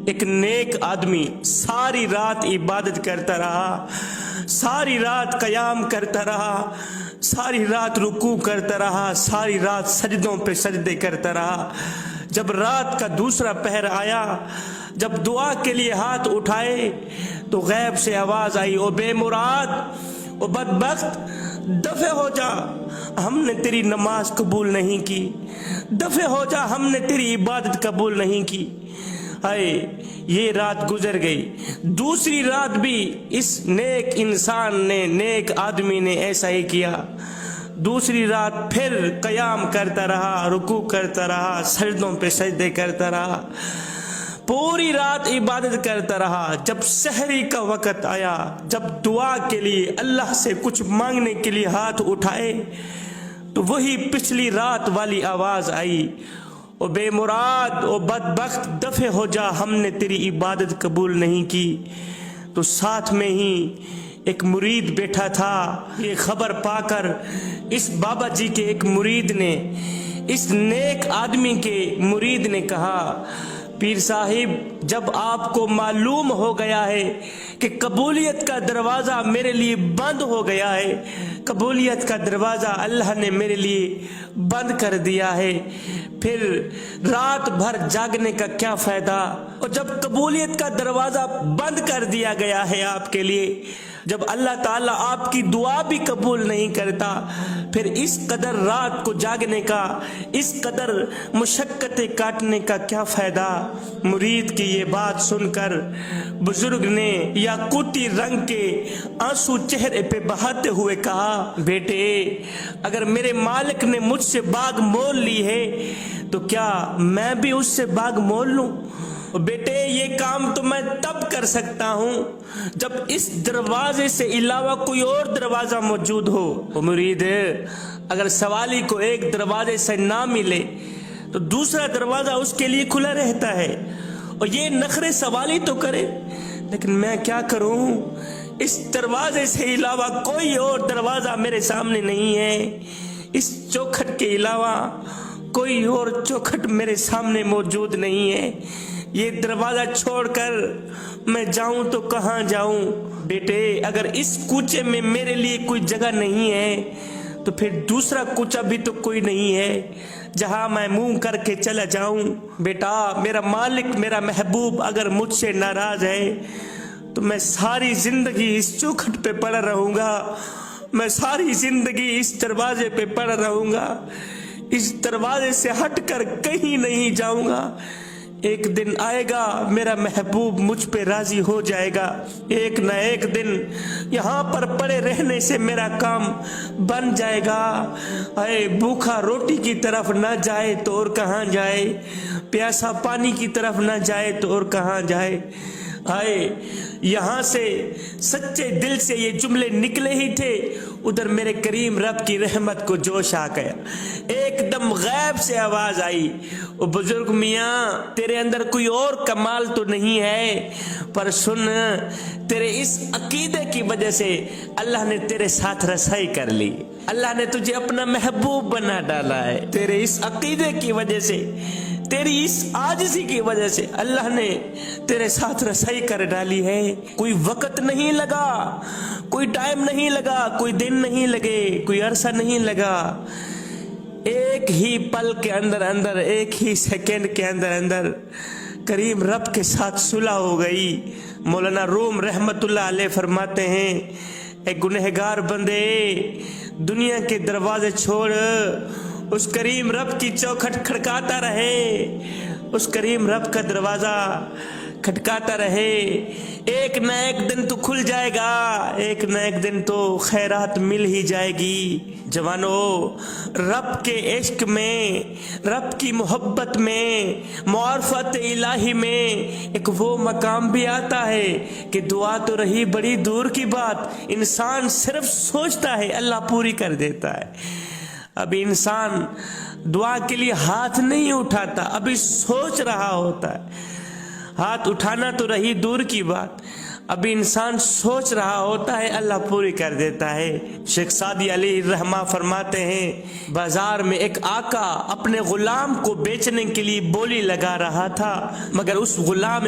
ایک نیک آدمی ساری رات عبادت کرتا رہا، ساری رات قیام کرتا رہا، ساری رات رکوع کرتا رہا، ساری رات سجدوں پہ سجدے کرتا رہا۔ جب رات کا دوسرا پہر آیا، جب دعا کے لیے ہاتھ اٹھائے تو غیب سے آواز آئی، او بے مراد، او بدبخت، دفع ہو جا، ہم نے تیری نماز قبول نہیں کی، دفع ہو جا، ہم نے تیری عبادت قبول نہیں کی۔ ہائے، یہ رات گزر گئی۔ دوسری رات بھی اس نیک انسان نے، نیک آدمی نے ایسا ہی کیا۔ دوسری رات پھر قیام کرتا رہا، رکوع کرتا رہا، سجدوں پہ سجدے کرتا رہا، پوری رات عبادت کرتا رہا۔ جب سحری کا وقت آیا، جب دعا کے لیے اللہ سے کچھ مانگنے کے لیے ہاتھ اٹھائے تو وہی پچھلی رات والی آواز آئی، او بے مراد، او بدبخت، دفع ہو جا، ہم نے تیری عبادت قبول نہیں کی۔ تو ساتھ میں ہی ایک مرید بیٹھا تھا۔ یہ خبر پا کر اس بابا جی کے ایک مرید نے، اس نیک آدمی کے مرید نے کہا، پیر صاحب، جب آپ کو معلوم ہو گیا ہے کہ قبولیت کا دروازہ میرے لیے بند ہو گیا ہے، قبولیت کا دروازہ اللہ نے میرے لیے بند کر دیا ہے، پھر رات بھر جاگنے کا کیا فائدہ؟ اور جب قبولیت کا دروازہ بند کر دیا گیا ہے آپ کے لیے، جب اللہ تعالیٰ آپ کی دعا بھی قبول نہیں کرتا، پھر اس قدر رات کو جاگنے کا، اس قدر مشقتیں کاٹنے کا کیا فائدہ؟ مرید کی یہ بات سن کر بزرگ نے یاقوتی رنگ کے آنسو چہرے پہ بہاتے ہوئے کہا، بیٹے، اگر میرے مالک نے مجھ سے باغ مول لی ہے تو کیا میں بھی اس سے باغ مول لوں؟ بیٹے، یہ کام تو میں تب کر سکتا ہوں جب اس دروازے سے علاوہ کوئی اور دروازہ موجود ہو۔ مرید، اگر سوالی کو ایک دروازے سے نہ ملے تو دوسرا دروازہ اس کے لیے کھلا رہتا ہے، اور یہ نخرے سوالی تو کرے، لیکن میں کیا کروں؟ اس دروازے سے علاوہ کوئی اور دروازہ میرے سامنے نہیں ہے، اس چوکھٹ کے علاوہ کوئی اور چوکھٹ میرے سامنے موجود نہیں ہے، یہ دروازہ چھوڑ کر میں جاؤں تو کہاں جاؤں؟ بیٹے، اگر اس کوچے میں میرے لیے کوئی جگہ نہیں ہے تو پھر دوسرا کوچہ بھی تو کوئی نہیں ہے جہاں میں منہ کر کے چلا جاؤں۔ بیٹا، میرا مالک، میرا محبوب اگر مجھ سے ناراض ہے تو میں ساری زندگی اس چوکھٹ پہ پڑا رہوں گا، میں ساری زندگی اس دروازے پہ پڑا رہوں گا، اس دروازے سے ہٹ کر کہیں نہیں جاؤں گا۔ ایک دن آئے گا میرا محبوب مجھ پہ راضی ہو جائے گا، ایک نہ ایک دن یہاں پر پڑے رہنے سے میرا کام بن جائے گا۔ اے بھوکا روٹی کی طرف نہ جائے تو اور کہاں جائے، پیاسا پانی کی طرف نہ جائے تو اور کہاں جائے۔ آئے، یہاں سے سچے دل سے یہ جملے نکلے ہی تھے، ادھر میرے کریم رب کی رحمت کو جوش آ گیا۔ ایک دم غیب سے آواز آئی، او بزرگ میاں، تیرے اندر کوئی اور کمال تو نہیں ہے، پر سن، تیرے اس عقیدے کی وجہ سے اللہ نے تیرے ساتھ رسائی کر لی، اللہ نے تجھے اپنا محبوب بنا ڈالا ہے۔ تیرے اس عقیدے کی وجہ سے، تیری اس عاجزی کی وجہ سے اللہ نے تیرے ساتھ رسائی کر ڈالی ہے۔ کوئی وقت نہیں لگا، کوئی ٹائم نہیں لگا، کوئی دن نہیں لگے، کوئی عرصہ نہیں لگا، ایک ہی پل کے اندر اندر، ایک ہی سیکنڈ کے اندر اندر کریم رب کے ساتھ صلح ہو گئی۔ مولانا روم رحمت اللہ علیہ فرماتے ہیں، اے گنہگار بندے، دنیا کے دروازے چھوڑ، اس کریم رب کی چوکھٹ کھڑکاتا رہے، اس کریم رب کا دروازہ کھٹکاتا رہے، ایک نہ ایک دن تو کھل جائے گا، ایک نہ ایک دن تو خیرات مل ہی جائے گی۔ جوانو، رب کے عشق میں، رب کی محبت میں، معرفت الہی میں ایک وہ مقام بھی آتا ہے کہ دعا تو رہی بڑی دور کی بات، انسان صرف سوچتا ہے اللہ پوری کر دیتا ہے۔ ابھی انسان دعا کے لیے ہاتھ نہیں اٹھاتا، ابھی سوچ رہا ہوتا ہے، ہاتھ اٹھانا تو رہی دور کی بات، ابھی انسان سوچ رہا ہوتا ہے، اللہ پوری کر دیتا ہے۔ شیخ سعدی علیہ الرحمہ فرماتے ہیں، بازار میں ایک آقا اپنے غلام کو بیچنے کے لیے بولی لگا رہا تھا، مگر اس غلام